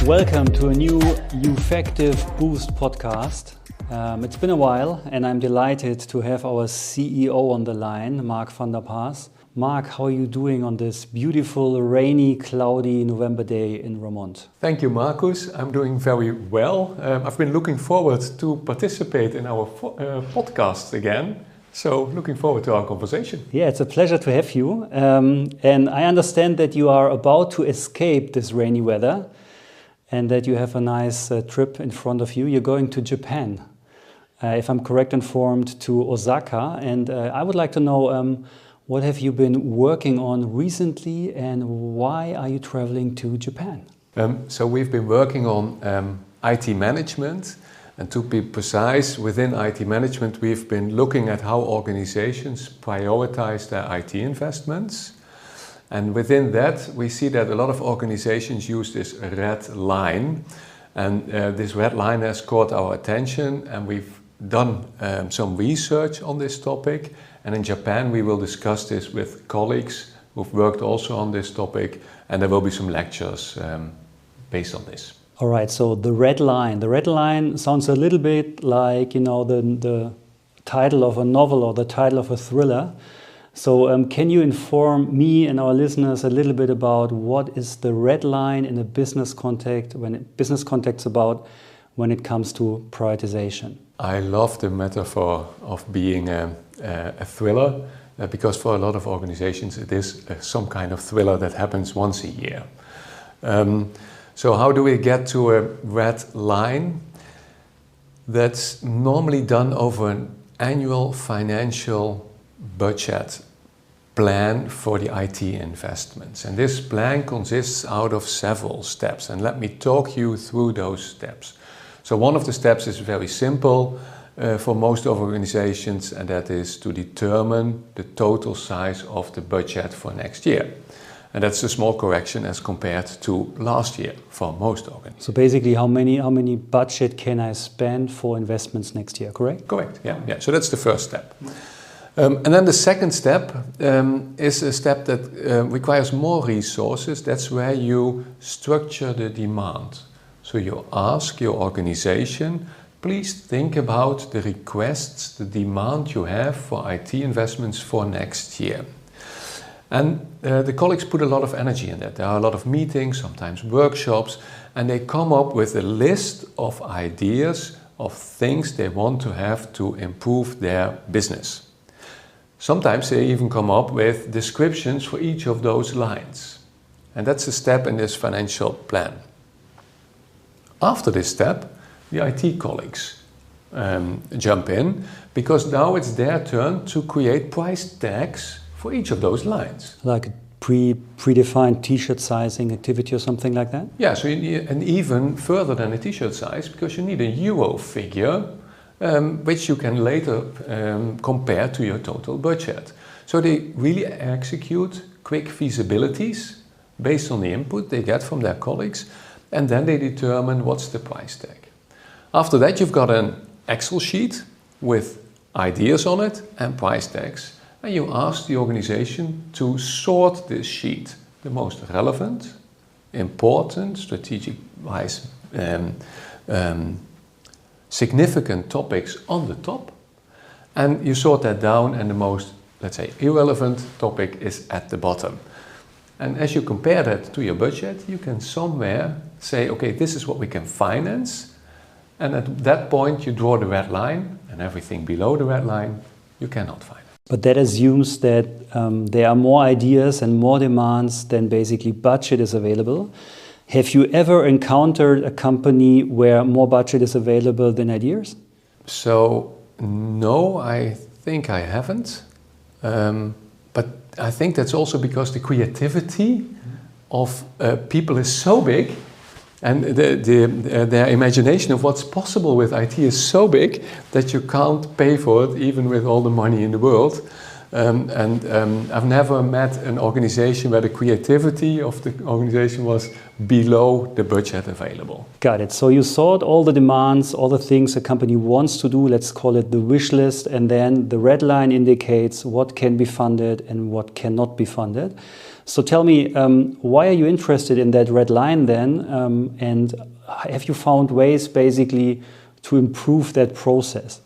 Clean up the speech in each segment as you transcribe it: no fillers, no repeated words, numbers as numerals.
Welcome to a new Uffective Boost Podcast. It's been a while and I'm delighted to have our CEO on the line, Mark van der Paas. Mark, how are you doing on this beautiful, rainy, cloudy November day in Vermont? Thank you, Markus. I'm doing very well. I've been looking forward to participate in our podcast again. So looking forward to our conversation. Yeah, it's a pleasure to have you. And I understand that you are about to escape this rainy weather and that you have a nice trip in front of you. You're going to Japan, if I'm correct informed, to Osaka. And I would like to know, what have you been working on recently and why are you traveling to Japan? So we've been working on IT management. And to be precise, within IT management, we've been looking at how organizations prioritize their IT investments. And within that, we see that a lot of organizations use this red line. And this red line has caught our attention, and we've done some research on this topic. And in Japan, we will discuss this with colleagues who've worked also on this topic, and there will be some lectures based on this. All right, so the red line. The red line sounds a little bit like, the title of a novel or the title of a thriller. So can you inform me and our listeners a little bit about what is the red line in a business context, about when it comes to prioritization? I love the metaphor of being a thriller because for a lot of organizations it is some kind of thriller that happens once a year. So how do we get to a red line? That's normally done over an annual financial budget plan for the IT investments. And this plan consists out of several steps. And let me talk you through those steps. So one of the steps is very simple for most organizations, and that is to determine the total size of the budget for next year. And that's a small correction as compared to last year for most organizations. So basically, how many budget can I spend for investments next year, correct? Correct, yeah. So that's the first step. And then the second step is a step that requires more resources. That's where you structure the demand. So you ask your organization, please think about the requests, the demand you have for IT investments for next year. And the colleagues put a lot of energy in that. There are a lot of meetings, sometimes workshops, and they come up with a list of ideas of things they want to have to improve their business. Sometimes they even come up with descriptions for each of those lines. And that's a step in this financial plan. After this step, the IT colleagues jump in because now it's their turn to create price tags for each of those lines. Like a predefined t-shirt sizing activity or something like that? Yeah, so you need, and even further than a t-shirt size, because you need a euro figure, which you can later compare to your total budget. So they really execute quick feasibilities based on the input they get from their colleagues, and then they determine what's the price tag. After that, you've got an Excel sheet with ideas on it and price tags. And you ask the organization to sort this sheet, the most relevant, important, strategic-wise, significant topics on the top. And you sort that down, and the most, let's say, irrelevant topic is at the bottom. And as you compare that to your budget, you can somewhere say, okay, this is what we can finance. And at that point, you draw the red line, and everything below the red line, you cannot finance. But that assumes that there are more ideas and more demands than basically budget is available. Have you ever encountered a company where more budget is available than ideas? So, no, I think I haven't. But I think that's also because the creativity of people is so big, and their imagination of what's possible with IT is so big that you can't pay for it even with all the money in the world. I've never met an organization where the creativity of the organization was below the budget available. Got it. So you sort all the demands, all the things a company wants to do, let's call it the wish list, and then the red line indicates what can be funded and what cannot be funded. So tell me, why are you interested in that red line then? And have you found ways basically to improve that process?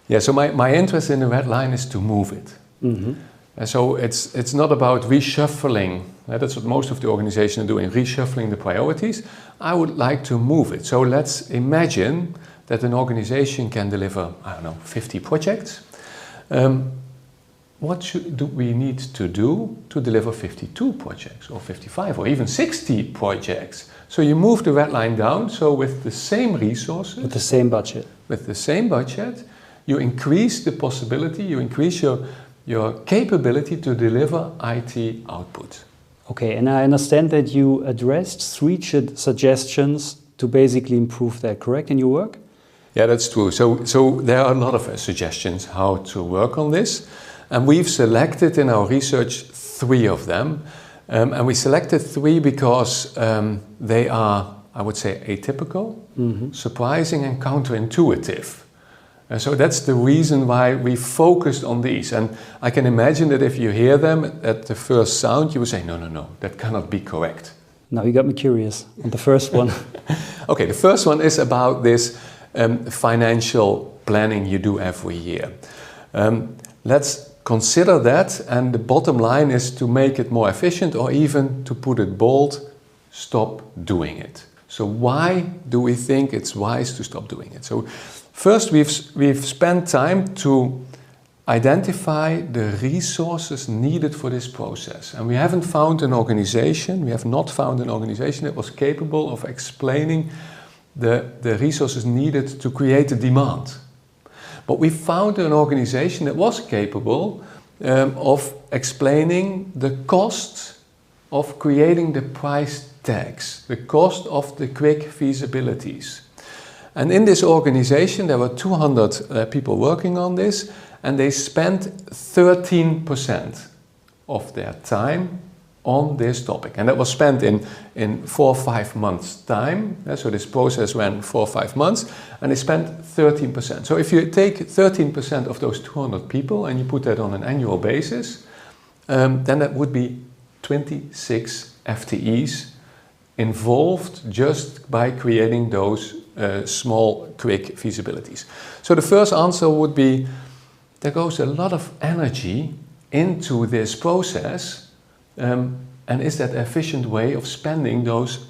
Yeah, so my interest in the red line is to move it. Mm-hmm. And so it's not about reshuffling. That's what most of the organizations are doing, reshuffling the priorities. I would like to move it. So let's imagine that an organization can deliver, 50 projects. What do we need to do to deliver 52 projects or 55 or even 60 projects? So you move the red line down, so with the same resources. With the same budget. With the same budget, you increase the possibility, you increase your capability to deliver IT output. Okay, and I understand that you addressed 3 suggestions to basically improve that, correct, in your work? Yeah, that's true. So there are a lot of suggestions how to work on this. And we've selected in our research 3 of them. And we selected 3 because they are, I would say, atypical, surprising and counterintuitive. And so that's the reason why we focused on these. And I can imagine that if you hear them at the first sound, you will say, no, that cannot be correct. Now you got me curious on the first one. Okay, the first one is about this financial planning you do every year. Let's consider that, and the bottom line is to make it more efficient, or even to put it bold, stop doing it. So why do we think it's wise to stop doing it? So first, we've spent time to identify the resources needed for this process. And we have not found an organization that was capable of explaining the resources needed to create the demand. But we found an organization that was capable of explaining the cost of creating the price tags, the cost of the quick feasibilities. And in this organization, there were 200 people working on this, and they spent 13% of their time on this topic. And that was spent in 4 or 5 months' time. So this process ran 4 or 5 months, and they spent 13%. So if you take 13% of those 200 people and you put that on an annual basis, then that would be 26 FTEs involved just by creating those small, quick feasibilities. So the first answer would be, there goes a lot of energy into this process, and is that an efficient way of spending those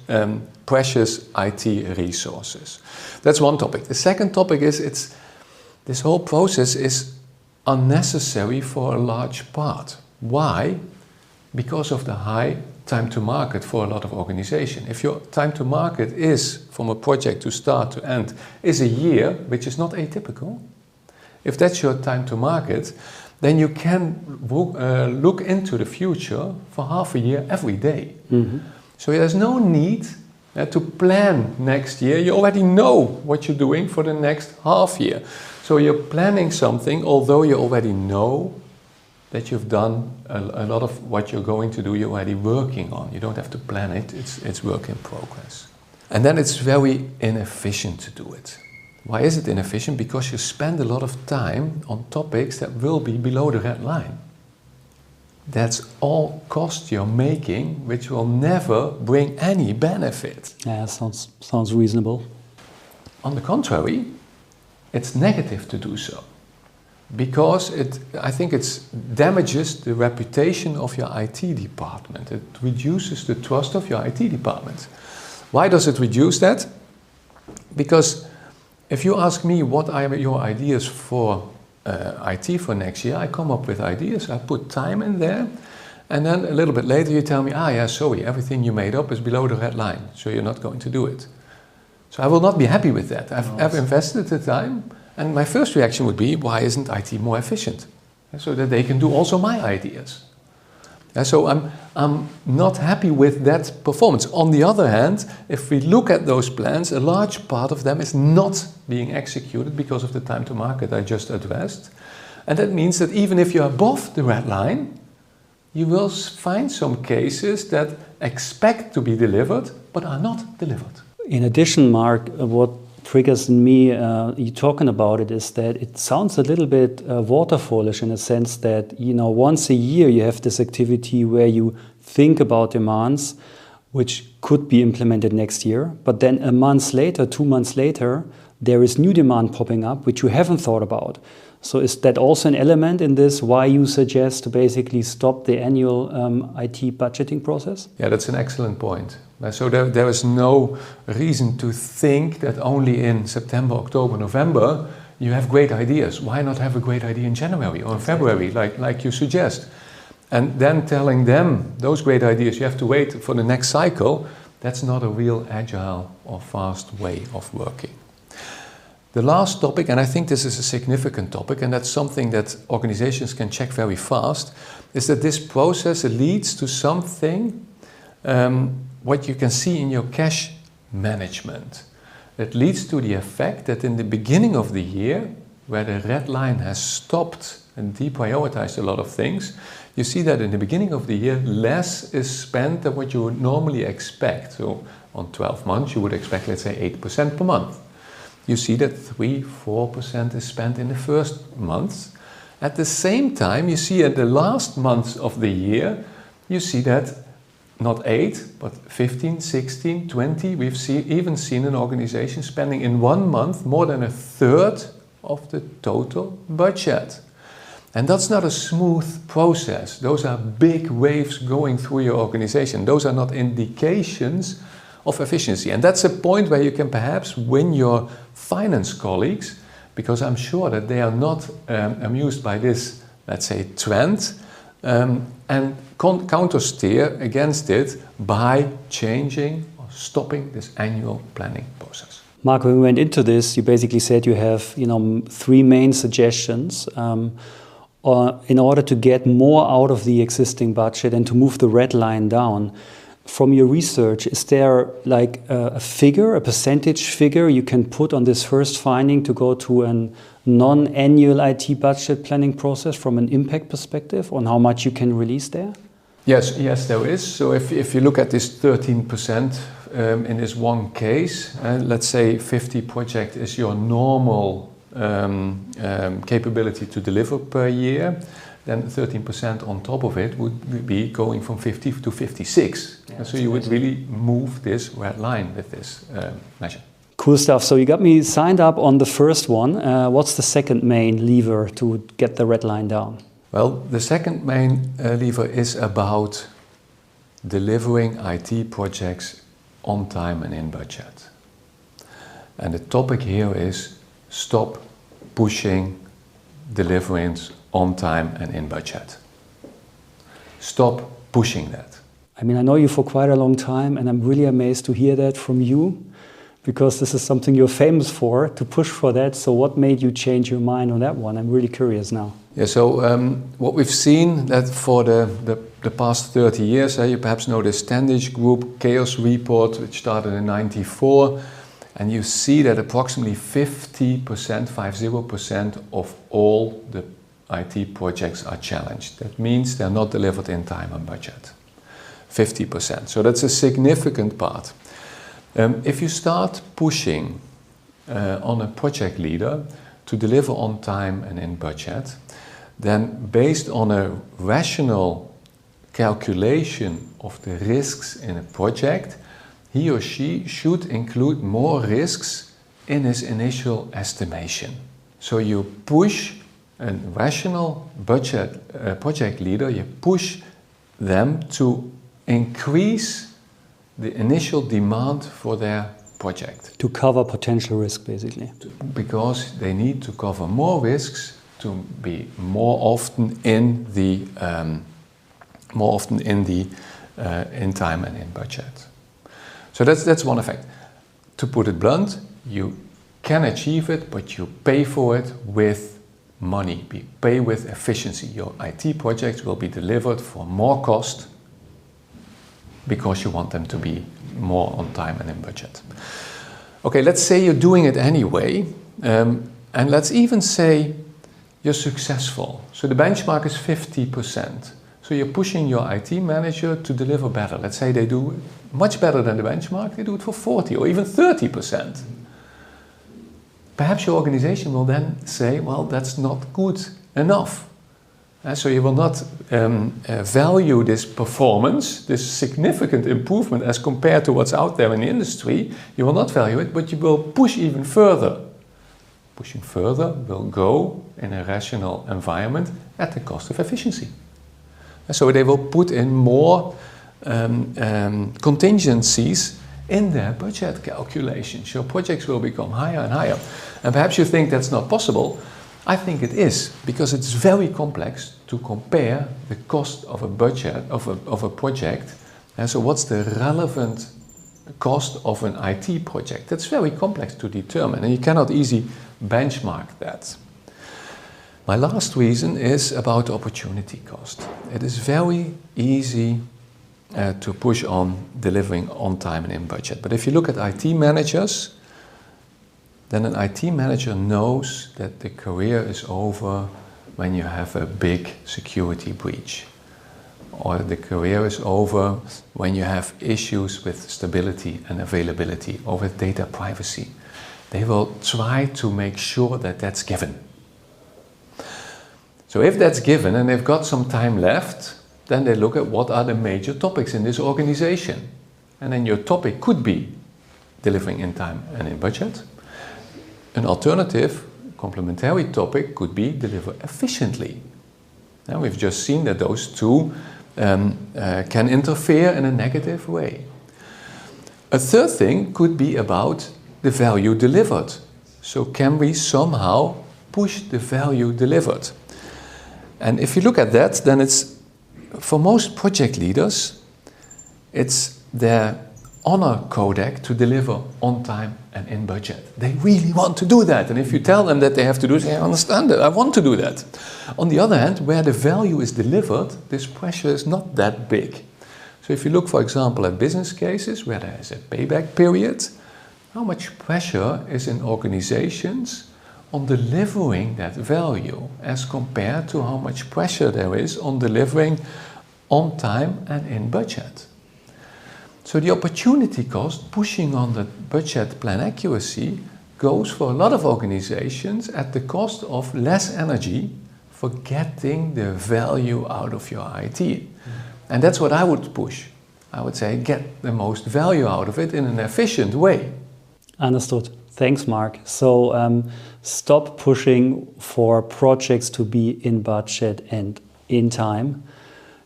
precious IT resources? That's one topic. The second topic is this whole process is unnecessary for a large part. Why? Because of the high time to market for a lot of organizations. If your time to market is, from a project to start to end, is a year, which is not atypical, if that's your time to market, then you can look into the future for half a year every day. Mm-hmm. So there's no need to plan next year. You already know what you're doing for the next half year. So you're planning something, although you already know that you've done a lot of what you're going to do, you're already working on. You don't have to plan it, it's work in progress. And then it's very inefficient to do it. Why is it inefficient? Because you spend a lot of time on topics that will be below the red line. That's all cost you're making, which will never bring any benefit. Yeah, sounds reasonable. On the contrary, it's negative to do so. Because I think it damages the reputation of your IT department. It reduces the trust of your IT department. Why does it reduce that? Because if you ask me what are your ideas for IT for next year, I come up with ideas, I put time in there, and then a little bit later you tell me, sorry, everything you made up is below the red line, so you're not going to do it. So I will not be happy with that. I've invested the time, and my first reaction would be, why isn't IT more efficient? So that they can do also my ideas. So I'm not happy with that performance. On the other hand, if we look at those plans, a large part of them is not being executed because of the time to market I just addressed. And that means that even if you're above the red line, you will find some cases that expect to be delivered, but are not delivered. In addition, Mark, what triggers in me, you talking about it, is that it sounds a little bit waterfallish in a sense that, once a year you have this activity where you think about demands, which could be implemented next year, but then a month later, 2 months later, there is new demand popping up, which you haven't thought about. So is that also an element in this, why you suggest to basically stop the annual IT budgeting process? Yeah, that's an excellent point. So there is no reason to think that only in September, October, November, you have great ideas. Why not have a great idea in January or in February, like you suggest? And then telling them those great ideas, you have to wait for the next cycle, that's not a real agile or fast way of working. The last topic, and I think this is a significant topic, and that's something that organizations can check very fast, is that this process leads to something, what you can see in your cash management. It leads to the effect that in the beginning of the year, where the red line has stopped and deprioritized a lot of things, you see that in the beginning of the year, less is spent than what you would normally expect. So on 12 months, you would expect, let's say, 8% per month. You see that 3-4% is spent in the first months. At the same time, you see at the last months of the year, you see that not 8, but 15, 16, 20. We've even seen an organization spending in 1 month more than a third of the total budget. And that's not a smooth process. Those are big waves going through your organization. Those are not indications of efficiency. And that's a point where you can perhaps win your finance colleagues, because I'm sure that they are not amused by this, let's say, trend, and counter-steer against it by changing or stopping this annual planning process. Mark, when we went into this, you basically said you have 3 main suggestions in order to get more out of the existing budget and to move the red line down. From your research, is there like a figure, a percentage figure you can put on this first finding to go to a non-annual IT budget planning process from an impact perspective on how much you can release there? Yes, there is. So if you look at this 13% in this one case, let's say 50 project is your normal capability to deliver per year, then 13% on top of it would be going from 50 to 56. Yeah, so you would really move this red line with this measure. Cool stuff. So you got me signed up on the first one. What's the second main lever to get the red line down? Well, the second main lever is about delivering IT projects on time and in budget. And the topic here is stop pushing deliverance on time and in budget. Stop pushing that. I mean, I know you for quite a long time, and I'm really amazed to hear that from you, because this is something you're famous for, to push for that. So what made you change your mind on that one? I'm really curious now. Yeah, so what we've seen that for the past 30 years, you perhaps know the Standish Group Chaos Report, which started in '94, and you see that approximately 50% of all the IT projects are challenged. That means they're not delivered in time and budget. 50%. So that's a significant part. If you start pushing on a project leader to deliver on time and in budget, then based on a rational calculation of the risks in a project, he or she should include more risks in his initial estimation. So you push a rational project leader, you push them to increase the initial demand for their project. To cover potential risk, basically. Because they need to cover more risks to be more often in time and in budget. So that's one effect. To put it blunt, you can achieve it, but you pay for it with money. You pay with efficiency. Your IT projects will be delivered for more cost because you want them to be more on time and in budget. Okay, let's say you're doing it anyway, and let's even say you're successful. So the benchmark is 50%. So you're pushing your IT manager to deliver better. Let's say they do much better than the benchmark, they do it for 40 or even 30%. Perhaps your organization will then say, well, that's not good enough. So you will not value this performance, this significant improvement as compared to what's out there in the industry. You will not value it, but you will push even further. Pushing further will go in a rational environment at the cost of efficiency. So they will put in more contingencies in their budget calculations. Your projects will become higher and higher. And perhaps you think that's not possible. I think it is, because it's very complex to compare the cost of a budget, of a project. And so what's the relevant cost of an IT project? That's very complex to determine, and you cannot easily benchmark that. My last reason is about opportunity cost. It is very easy to push on delivering on time and in budget. But if you look at IT managers, then an IT manager knows that the career is over when you have a big security breach. Or the career is over when you have issues with stability and availability or with data privacy. They will try to make sure that that's given. So if that's given and they've got some time left, then they look at what are the major topics in this organization. And then your topic could be delivering in time and in budget. An alternative, complementary topic could be deliver efficiently. And we've just seen that those two can interfere in a negative way. A third thing could be about the value delivered. So can we somehow push the value delivered? And if you look at that, then it's, for most project leaders, it's their honor codec to deliver on time and in budget. They really want to do that. And if you tell them that they have to do it, they understand it. I want to do that. On the other hand, where the value is delivered, this pressure is not that big. So if you look, for example, at business cases where there is a payback period, how much pressure is in organizations on delivering that value as compared to how much pressure there is on delivering on time and in budget. So the opportunity cost, pushing on the budget plan accuracy, goes for a lot of organizations at the cost of less energy for getting the value out of your IT. And that's what I would push. I would say get the most value out of it in an efficient way. Understood. Thanks, Mark. So stop pushing for projects to be in budget and in time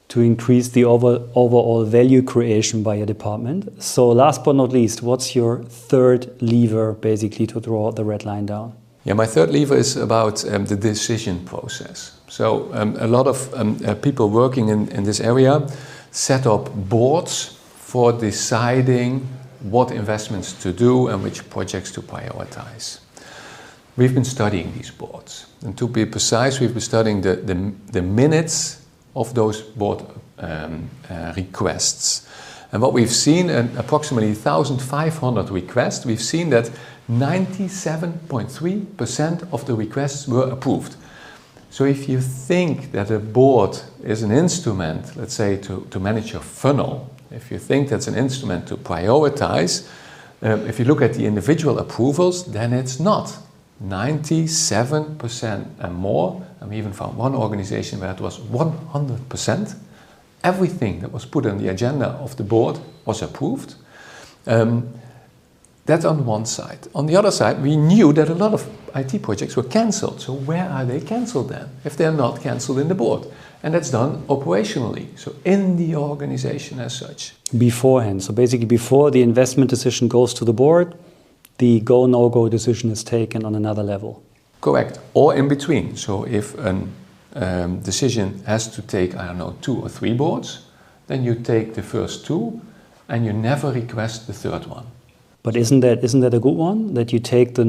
to increase the overall value creation by your department. So last but not least, what's your third lever basically to draw the red line down? Yeah, my third lever is about the decision process. So a lot of people working in this area set up boards for deciding what investments to do and which projects to prioritize. We've been studying these boards. And to be precise, we've been studying the minutes of those board requests. And what we've seen, approximately 1,500 requests, we've seen that 97.3% of the requests were approved. So if you think that a board is an instrument, let's say, to manage your funnel, if you think that's an instrument to prioritize, if you look at the individual approvals, then it's not. 97% and more, and we even found one organization where it was 100%. Everything that was put on the agenda of the board was approved. That's on one side. On the other side, we knew that a lot of IT projects were cancelled. So where are they cancelled then, if they're not cancelled in the board? And that's done operationally, so in the organization as such. Beforehand, so basically before the investment decision goes to the board, the go, no-go decision is taken on another level. Correct, or in between. So if a decision has to take, 2 or 3 boards, then you take the first 2 and you never request the third one. But isn't that a good one? That you take the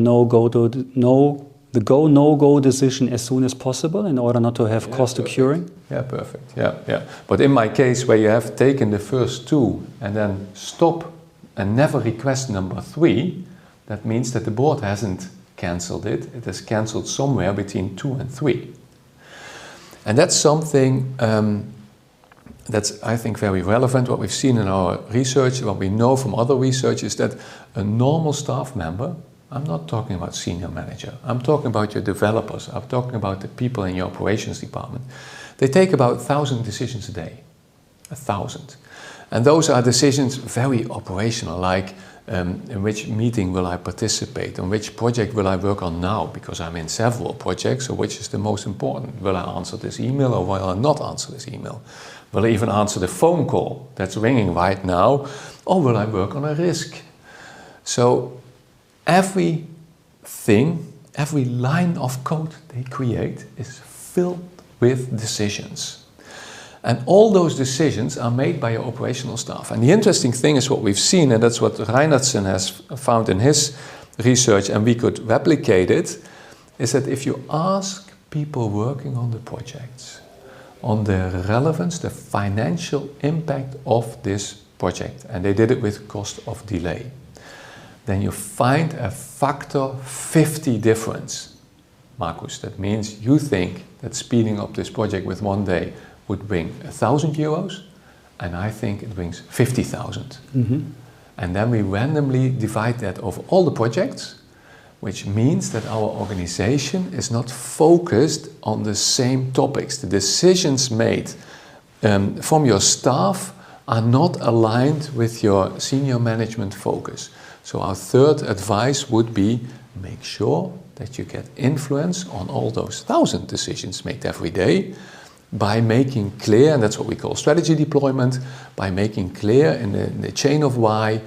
go, no-go decision as soon as possible in order not to have cost occurring? Yeah, perfect. Yeah. But in my case, where you have taken the first 2 and then stop and never request number 3, that means that the board hasn't cancelled it. It has cancelled somewhere between 2 and 3. And that's something that's, I think, very relevant. What we've seen in our research, what we know from other research, is that a normal staff member, I'm not talking about senior manager, I'm talking about your developers, I'm talking about the people in your operations department, they take about 1,000 decisions a day. 1,000. And those are decisions very operational, like in which meeting will I participate, on which project will I work on now, because I'm in several projects, so which is the most important? Will I answer this email or will I not answer this email? Will I even answer the phone call that's ringing right now, or will I work on a risk? So everything, every line of code they create is filled with decisions. And all those decisions are made by your operational staff. And the interesting thing is what we've seen, and that's what Reinhardsen has found in his research, and we could replicate it, is that if you ask people working on the projects on the relevance, the financial impact of this project, and they did it with cost of delay, then you find a factor 50 difference. Markus, that means you think that speeding up this project with 1 day would bring €1,000, and I think it brings 50,000. Mm-hmm. And then we randomly divide that over all the projects, which means that our organization is not focused on the same topics. The decisions made from your staff are not aligned with your senior management focus. So our third advice would be, make sure that you get influence on all those 1,000 decisions made every day, by making clear, and that's what we call strategy deployment, by making clear in the chain of why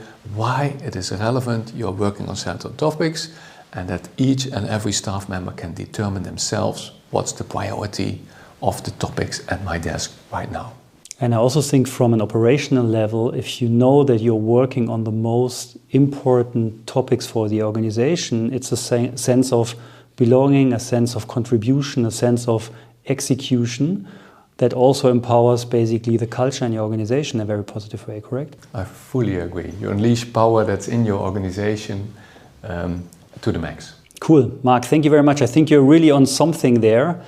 it is relevant you're working on certain topics, and that each and every staff member can determine themselves what's the priority of the topics at my desk right now. And I also think from an operational level, if you know that you're working on the most important topics for the organization, it's a sense of belonging, a sense of contribution, a sense of execution that also empowers basically the culture in your organization in a very positive way, correct? I fully agree. You unleash power that's in your organization to the max. Cool. Mark, thank you very much. I think you're really on something there.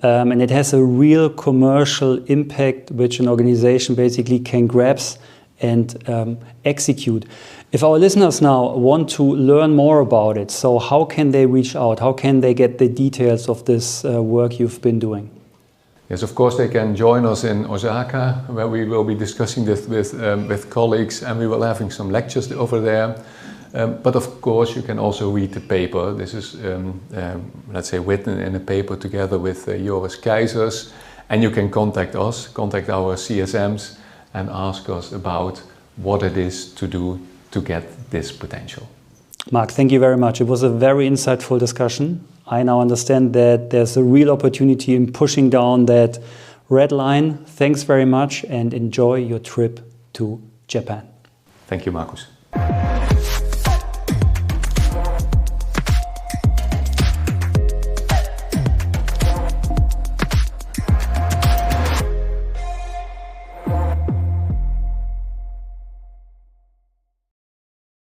And it has a real commercial impact which an organization basically can grasp and execute. If our listeners now want to learn more about it, so how can they reach out? How can they get the details of this work you've been doing? Yes, of course they can join us in Osaka, where we will be discussing this with colleagues, and we will having some lectures over there. But of course you can also read the paper. This is, let's say, written in a paper together with Joris Keizers, and you can contact us, contact our CSMs, and ask us about what it is to do to get this potential. Mark, thank you very much. It was a very insightful discussion. I now understand that there's a real opportunity in pushing down that red line. Thanks very much and enjoy your trip to Japan. Thank you, Markus.